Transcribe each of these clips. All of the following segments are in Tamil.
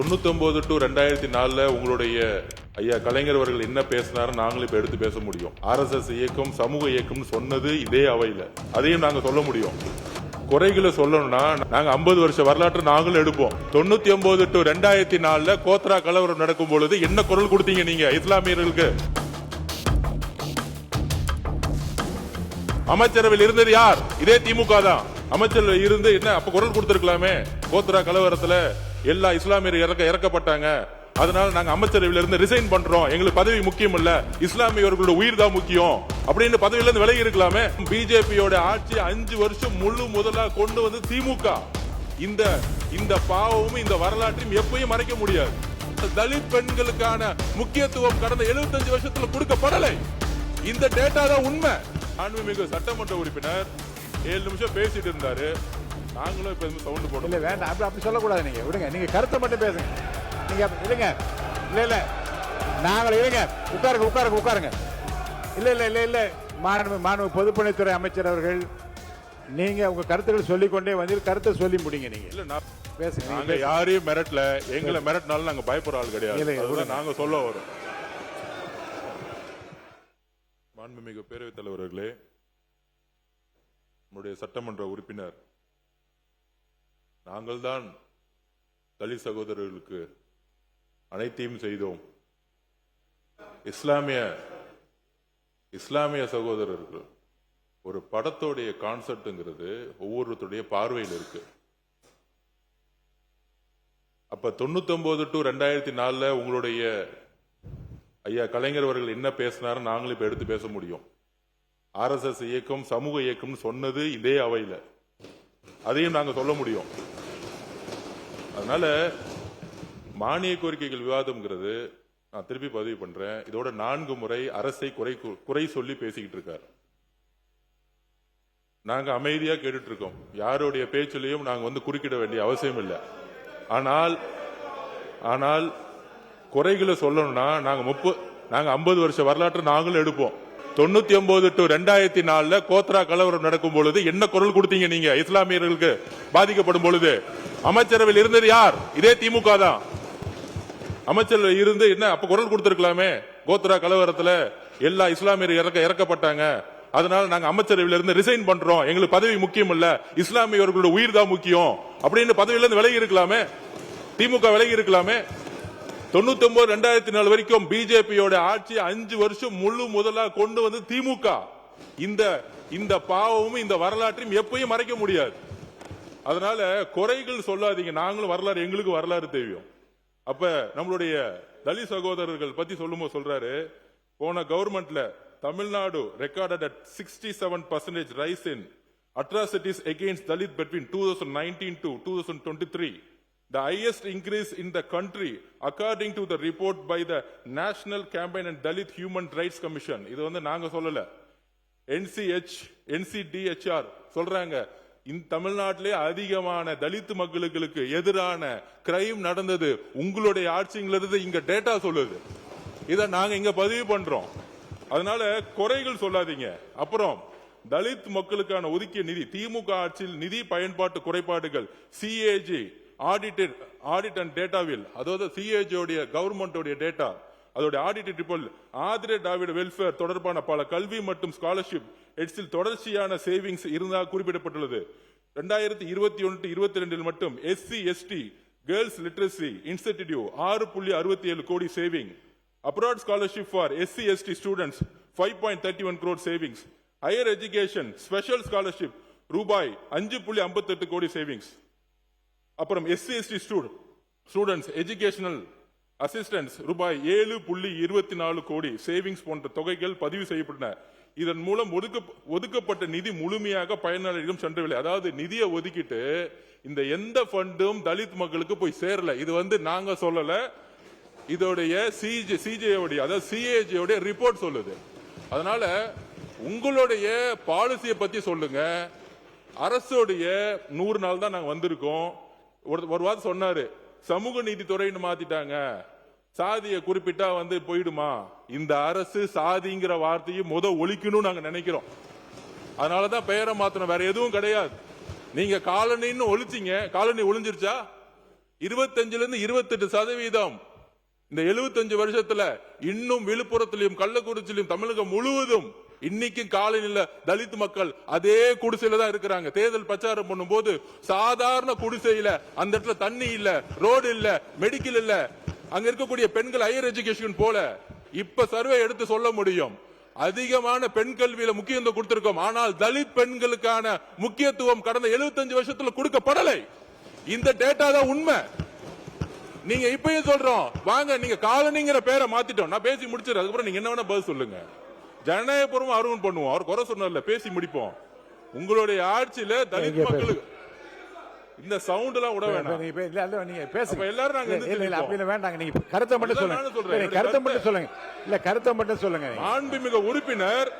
99 to 2004 உங்களுடைய ஐயா கலைஞர் அவர்கள் என்ன பேசினாரு நாங்களும் இப்ப எடுத்து பேச முடியும். RSS இயக்கம் சமூக இயக்கம் சொன்னது இதே அவையில அதையும் நாங்க சொல்ல முடியும். குறைகளை சொல்லணும்னா நாங்க 50 வருஷ வரலாற்று நாங்களும் எடுப்போம். 99 to 2004 கோத்ரா கலவரம் நடக்கும் பொழுது என்ன குரல் கொடுத்தீங்க நீங்க இஸ்லாமியர்களுக்கு? அமைச்சரவையில் இருந்தது யார்? இதே திமுக தான். அமைச்சரவையில் இருந்து என்ன அப்ப குரல் கொடுத்திருக்கலாமே. கோத்ரா கலவரத்துல எல்லா இஸ்லாமியர் இறக்கப்பட்டாங்க, அதனால நாங்க அமைச்சரவையில் இருந்து ரிசைன் பண்றோம், எங்களுக்கு பதவி முக்கியம் இல்ல, இஸ்லாமியர்களோட உயிர் தான் முக்கியம் அப்படின்னு பதவியில இருந்து விலகி இருக்கலாமே. பிஜேபியோட ஆட்சி 5 வருஷம் முழு முதலா கொண்டு வந்து திமுக இந்த பாவமும் இந்த வரலாற்றையும் எப்பயும் மறைக்க முடியாது. தலித் பெண்களுக்கான முக்கியத்துவம் கடந்த 75 வருஷத்துல கொடுக்கப்படலை. இந்த டேட்டா தான் உண்மை. ஆன்மீக சட்டமன்ற உறுப்பினர் 7 நிமிஷம் பேசிட்டு இருந்தாரு. நாங்களும் இப்ப சவுண்ட் போடல. வேண்டாம், அப்படி சொல்லக்கூடாது. நீங்க விடுங்க, நீங்க கருத்தை மட்டும் பேசுங்க. நீங்க இருங்க. இல்ல நாங்கள் இருங்க, உட்காருங்க. இல்ல மாண்பு பொதுப்பணித்துறை அமைச்சர் அவர்கள், நீங்க உங்க கருத்துக்கள் சொல்லிக்கொண்டே வந்து கருத்தை சொல்லி முடிங்க. நீங்க இல்ல நான் பேசுங்க. நாங்க யாரையும் மிரட்டல, எங்களை மிரட்டினாலும் நாங்க பயப்படுற ஆள் கிடையாது. நாங்க சொல்ல வரோம். மாண்புமிகு பேரவைத் தலைவர்களே, நம்முடைய சட்டமன்ற உறுப்பினர், நாங்கள் தான் தலித் சகோதரர்களுக்கு அனைத்தையும் செய்தோம். இஸ்லாமிய சகோதரர்கள் ஒரு படத்தோடைய கான்செப்ட்ங்கிறது ஒவ்வொருத்தருடைய பார்வையில் இருக்கு. அப்ப 99 to 2004 உங்களுடைய ஐயா கலைஞர் அவர்கள் என்ன பேசினாரு நாங்களும் இப்ப எடுத்து பேச முடியும். RSS இயக்கம் சமூக இயக்கம் சொன்னது இதே அவையில அதையும் நாங்க சொல்ல முடியும். அதனால மானிய கோரிக்கைகள் விவாதம்ங்கிறது நான் திருப்பி பதிவு பண்றேன். இதோட 4 முறை அரசை குறை சொல்லி பேசிக்கிட்டு இருக்காரு. நாங்க அமைதியா கேட்டுட்டு இருக்கோம். யாருடைய பேச்சிலையும் நாங்க குறுக்கிட வேண்டிய அவசியம் இல்லை. ஆனால் குறைகளை சொல்லணும்னா நாங்க 50 வருஷ வரலாற்று நாங்களும் எடுப்போம். 99 to 2004 கோத்ரா கலவரம் நடக்கும் பொழுது என்ன குரல் கொடுத்தீங்க நீங்க இஸ்லாமியர்களுக்கு பாதிக்கப்படும் பொழுது? அமைச்சரவையில் இருந்தது யார்? இதே திமுக தான். அமைச்சரவையில் இருந்து என்ன அப்ப குரல் கொடுத்திருக்கலாமே. கோத்ரா கலவரத்துல எல்லா இஸ்லாமியர் இறக்கப்பட்டாங்க, அதனால நாங்க அமைச்சரவையில் இருந்து ரிசைன் பண்றோம், எங்களுக்கு பதவி முக்கியம் இல்ல, இஸ்லாமியர்களோட உயிர் தான் முக்கியம் அப்படின்னு பதவியில இருந்து விலகி இருக்கலாமே. திமுக விலகி இருக்கலாமே. 99 2004 வரைக்கும் பிஜேபியோட ஆட்சி 5 வருஷம் முழு முதலா கொண்டு வந்து திமுக இந்த பாவமும் இந்த வரலாற்றையும் எப்பயும் மறைக்க முடியாது. அதனால குறைகள் சொல்லாதீங்க. நாங்களும் வரலாறு, எங்களுக்கு வரலாறு தெரியும். அப்ப நம்மளுடைய தலித் சகோதரர்கள் பத்தி சொல்லும்போது சொல்றாரு, போன கவர்மெண்ட்ல Tamil Nadu recorded at 67% rise in atrocities against Dalit between 2019 to 2023. The highest increase in the country according to the report by the National Campaign and Dalit Human Rights Commission. இது நாங்க சொல்லல, NCDHR சொல்றாங்க. இந்த தமிழ்நாட்டிலே அதிகமான தலித் மக்களுக்கு எதிரான கிரைம் நடந்தது உங்களுடைய ஆட்சியிலிருந்து இங்க டேட்டா சொல்லுது. இத நாங்க இங்க பதிவு பண்றோம். அதனால குறைகள் சொல்லாதீங்க. அப்புறம் தலித் மக்களுக்கான ஒதுக்கிய நிதி, திமுக ஆட்சியில் நிதி பயன்பாட்டு குறைபாடுகள், CAG ஆடிட் அண்ட் டேட்டாவில், அதாவது CAG உடைய கவர்மெண்ட் டேட்டா, அதோட ஆடிட் ரிப்போர்ட், ஆதிர டிராவிட வெல்ஃபேர் தொடர்பான பல கல்வி மற்றும் ஸ்காலர்ஷிப் எட்ஸில் தொடர்ச்சியான சேவிங்ஸ் இருந்தால் குறிப்பிடப்பட்டுள்ளது. 2021-22 மட்டும் SC ST girls literacy institute 6.67 கோடி saving. Abroad scholarship for SC ST students 5.31 crore savings. Higher education special scholarship ரூபாய் 5.58 கோடி சேவிங்ஸ். அப்புறம் SC ST students educational assistance ரூபாய் 7.24 கோடி சேவிங்ஸ் போன்ற தொகைகள் பதிவு செய்யப்பட்டன. இதன் மூலம் ஒதுக்கப்பட்ட நிதி முழுமையாக பயனாளிகளிடம் சென்றவில்லை. அதாவது நிதியை ஒதுக்கிட்டு இந்த எந்த ஃபண்டும் தலித் மக்களுக்கு போய் சேரல. இது நாங்க சொல்லல, இதோடைய CAG ரிப்போர்ட் சொல்லுது. அதனால உங்களுடைய பாலிசியை பத்தி சொல்லுங்க. அரசுடைய 100 நாள் தான் நாங்க வந்திருக்கோம். ஒரு வாரம் சொன்னாரு, சமூக நீதித்துறைன்னு மாத்திட்டாங்க, சாதியை குறிப்பிட்டா போயிடுமா. இந்த அரசு சாதிங்கிற வார்த்தையும் ஒழிக்கணும் நாங்க நினைக்கிறோம். அதனாலதான் பெயரை மாத்தணும், வேற எதுவும் கிடையாது. நீங்க காலனின்னு ஒழிச்சிங்க, காலனி ஒளிஞ்சிருச்சா? 25 28% இந்த 75 வருஷத்துல இன்னும் விழுப்புரத்திலும் கள்ளக்குறிச்சியிலும் தமிழகம் முழுவதும் இன்னைக்கும் காலையில தலித் மக்கள் அதே குடிசையில தான் இருக்கிறாங்க. தேர்தல் பிரச்சாரம் பண்ணும்போது சாதாரண குடிசையில அந்த இடத்துல தண்ணி இல்ல, ரோடு இல்ல, மெடிக்கல் இல்ல, அங்க இருக்கக்கூடிய பெண்கள் ஹையர் எஜுகேஷன் போல. இப்ப சர்வே எடுத்து சொல்ல முடியும், அதிகமான பெண் கல்வியில முக்கியத்துவம் கொடுத்திருக்கோம். ஆனால் தலித் பெண்களுக்கான முக்கியத்துவம் கடந்த 75 வருஷத்துல கொடுக்கப்படலை. இந்த டேட்டா தான் உண்மை. நீங்க இப்பயும் சொல்றோம் வாங்க, நீங்க காலனிங்கிற பேரை மாத்திட்டோம். நான் பேசி முடிச்சிரு, அதுக்கப்புறம் நீங்க என்ன வேணா பதில் சொல்லுங்க. ஜனநாயகபூர்வம் அருவன் பண்ணுவோம். அவர் குறை சொன்னார்ல, பேசி முடிப்போம். உங்களுடைய ஆட்சியில தலித் மக்களுக்கு இந்த சவுண்ட் எல்லாம் விட வேணாம். நீங்க பேசுங்க எல்லாரும் நாங்க அப்படி வேண்டாங்க. நீங்க கருத்தை மட்டும் சொல்லுங்க. கருத்தை மட்டும் சொல்லுங்க. இல்ல கருத்தை மட்டும் சொல்லுங்க. மாண்புமிகு உறுப்பினர்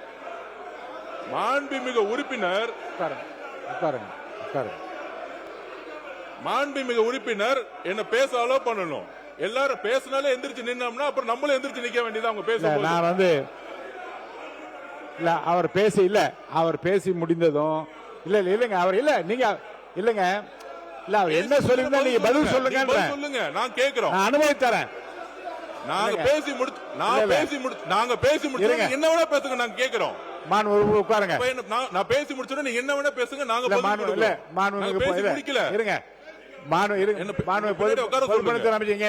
உட்காருங்க. மாண்புமிகு உறுப்பினர் என்ன பேச அலோ பண்ணணும். எல்லாரும் பேசினாலே எந்திரிச்சு நின்னோம்னா அப்புறம் நம்மளும் எந்திரிச்சு நிக்க வேண்டியது. அவங்க பேச நான் இல்ல அவர் பேசி முடிந்ததும் இல்லங்க அவர் இல்ல நீங்க இல்லங்க இல்ல அவர் என்ன சொல்லிருந்தா நீங்க பதில் சொல்லுங்க. நான் கேக்குறோம், நான் அனுமதி தரேன். நாங்க பேசி முடிச்சு என்ன வேணா பேசுங்க. நாங்க கேக்குறோம். உட்காருங்க. நான் பேசி முடிச்சோட நீங்க என்ன வேணா பேசுங்க. நாங்க முடிக்கல. இருங்க.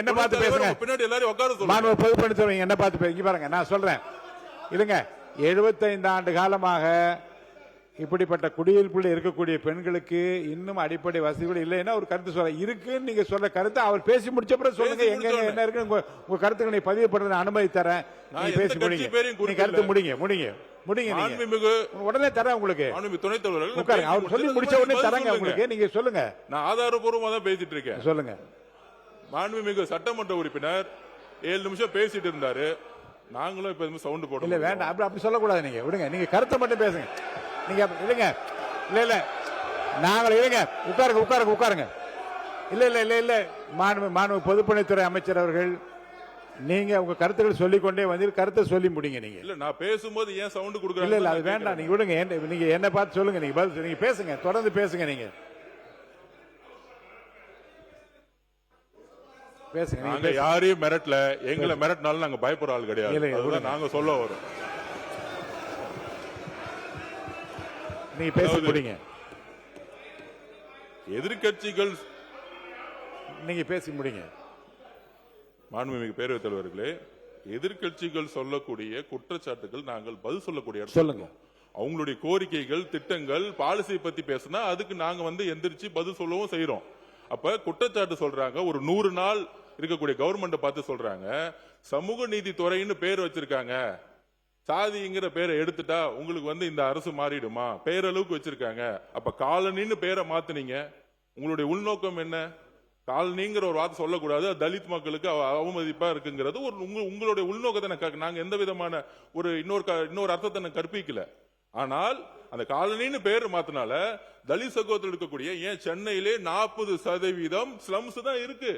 என்ன பார்த்து பேசுங்க. பின்னாடி எல்லாரும் உட்கார சொல்லுங்க. என்ன பார்த்து பேசுங்க. பாருங்க, நான் சொல்றேன். இருங்க. 75 ஆண்டு காலமாக இப்படிப்பட்ட குடியிருப்பில் இருக்கக்கூடிய பெண்களுக்கு இன்னும் அடிப்படை வசதிகள் இல்லைன்னா ஒரு கருத்து சொல்ல இருக்குன்னு நீங்க சொல்ற கருத்து அவர் பேசி முடிச்ச பிறகு சொல்லுங்க. எங்க என்ன இருக்கு உங்க கருத்துக்களை பதிவு பண்றது அனுமதி தரேன். நீங்க பேசி முடிங்க. கருத்து முடிங்க. உடனே தரேன் உங்களுக்கு. துணைத் தலைவர்கள் அவர் சொல்லி முடிச்ச உடனே தரேங்க உங்களுக்கு. நீங்க சொல்லுங்க. நான் ஆதாரபூர்வமா தான் பேசிட்டு இருக்கேன். சொல்லுங்க. மாண்புமிகு சட்டமன்ற உறுப்பினர் 7 நிமிஷம் பேசிட்டு இருந்தாரு. நாங்களும் இப்ப சவுண்ட் போட இல்ல வேண்டாம். அப்படி சொல்லக்கூடாது. நீங்க விடுங்க. நீங்க கருத்தை மட்டும் பேசுங்க. நீங்க இல்லங்க. இல்ல நாங்கள் இல்லங்க. உட்காருங்க. இல்ல மாண்பு பொதுப்பணித்துறை அமைச்சர் அவர்கள், நீங்க உங்க கருத்துக்கள் சொல்லிக்கொண்டே வந்து கருத்தை சொல்லி முடிங்க. நீங்க இல்ல நான் பேசும்போது ஏன் சவுண்ட் கொடுக்குறீங்க? இல்ல அது வேண்டாம். நீங்க விடுங்க. நீங்க என்ன பார்த்து சொல்லுங்க. நீங்க பதில் நீங்க பேசுங்க. தொடர்ந்து பேசுங்க. நீங்க பேசுங்க. நாங்க யாரையும் மிரட்டல. எங்களை மிரட்டினாலும் நாங்க பயப்படுற ஆள் கிடையாது. நாங்க சொல்ல வரோம். நீங்க பேச முடிங்க. எதிர்கட்சிகள் நீங்க பேசி முடிங்க. மாண்புமிகு பேரவைத் தலைவர்களே, எதிர்கட்சிகள் சொல்லக்கூடிய குற்றச்சாட்டுகள் நாங்கள் பதில் சொல்லக்கூடிய சொல்லுங்க. அவங்களுடைய கோரிக்கைகள், திட்டங்கள், பாலிசி பத்தி பேசினா அதுக்கு நாங்க எந்திரிச்சு பதில் சொல்லவும் செய்யறோம். அப்ப குற்றச்சாட்டு சொல்றாங்க, ஒரு 100 நாள் இருக்கக்கூடிய கவர்மெண்ட் பார்த்து சொல்றாங்க சமூக நீதி துறைன்னு பேர் வச்சிருக்காங்க. சாதிங்கிற பேரை எடுத்துட்டா உங்களுக்கு இந்த அரசு மாறிடுமா? பேரளவுக்கு வச்சிருக்காங்க. அப்ப காலனின்னு பேரை மாத்துனீங்க. உங்களுடைய உள்நோக்கம் என்ன? காலனிங்கிற ஒரு வார்த்தை சொல்லக்கூடாது, தலித் மக்களுக்கு அவமதிப்பா இருக்குங்கிறது உங்களுடைய உள்நோக்கத்தை நாங்க எந்த விதமான இன்னொரு அர்த்தத்தை கற்பிக்கல. ஆனால் அந்த காலனின்னு பேர் மாத்தினால தலித் சகோதரர் இருக்கக்கூடிய ஏன் சென்னையிலே 40% ஸ்லம்ஸ் தான் இருக்கு.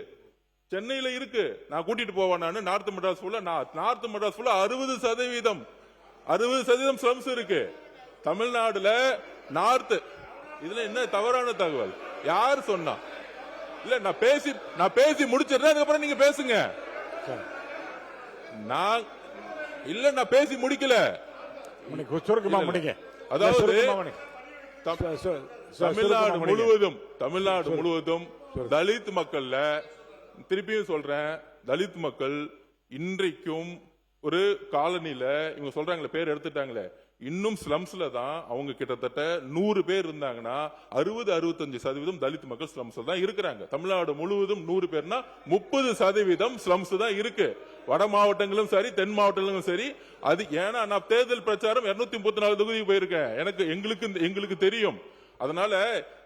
சென்னையில இருக்கு. நான் கூட்டிட்டு போவேன். நார்த் மெட்ராஸ் ஃபுல்லா 60% ஸ்லம்ஸ் இருக்கு. தமிழ்நாடுல நார்த். இதுல என்ன தவறான தகவல்? யார் சொன்னா? இல்ல நான் பேசி முடிச்சிடுறேன். அதுக்கப்புறம் நீங்க பேசுங்க. நான் பேசி முடிக்கல. அதாவது தமிழ்நாடு முழுவதும் தலித் மக்கள்ல, திருப்பியும் சொல்றேன், தலித் மக்கள் இன்றைக்கும் ஒரு காலனில இவங்க சொல்றாங்களே பேர் எடுத்துட்டாங்களே, இன்னும் ஸ்லம்ஸ்ல தான் அவங்க கிட்டத்தட்ட 100 பேர் இருந்தாங்கன்னா 60-65% தலித் மக்கள் ஸ்லம்ஸ்ல தான் இருக்கிறாங்க. தமிழ்நாடு முழுவதும் 100 பேர்னா 30% ஸ்லம்ஸ் தான் இருக்கு. வட மாவட்டங்களும் சரி, தென் மாவட்டங்களும் சரி. அது ஏன்னா நான் தேர்தல் பிரச்சாரம் 234 தொகுதிக்கு போயிருக்கேன். எங்களுக்கு தெரியும். அதனால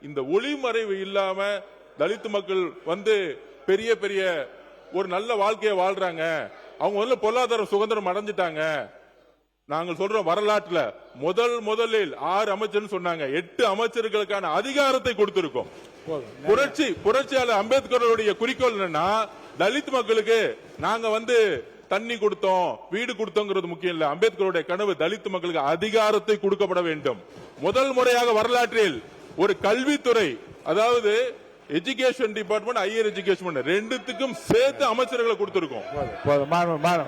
இந்த ஒளிமறைவு இல்லாம தலித் மக்கள் பெரிய பெரிய ஒரு நல்ல வாழ்க்கையை வாழ்றாங்க. அவங்க பொருளாதார சுதந்திரம் அடைஞ்சிட்டாங்க. நாங்கள் சொல்றோம், வரலாற்றுல முதலில் 6 அமைச்சர் சொன்னாங்க, 8 அமைச்சர்களுக்கான அதிகாரத்தை கொடுத்திருக்கோம். புரட்சியாளர் அம்பேத்கருடைய குறிக்கோள் என்னன்னா, தலித் மக்களுக்கு நாங்க தண்ணி கொடுத்தோம், வீடு கொடுத்தோங்கிறது முக்கியம் இல்ல. அம்பேத்கருடைய கனவு தலித் மக்களுக்கு அதிகாரத்தை கொடுக்கப்பட வேண்டும். முதல் முறையாக வரலாற்றில் ஒரு கல்வித்துறை, அதாவது எஜுகேஷன் டிபார்ட்மெண்ட், ஹையர் எஜுகேஷன் ரெண்டுத்துக்கும் சேர்த்து அமைச்சர்களை கொடுத்திருக்கோம். போதும், போதும். மாண்பு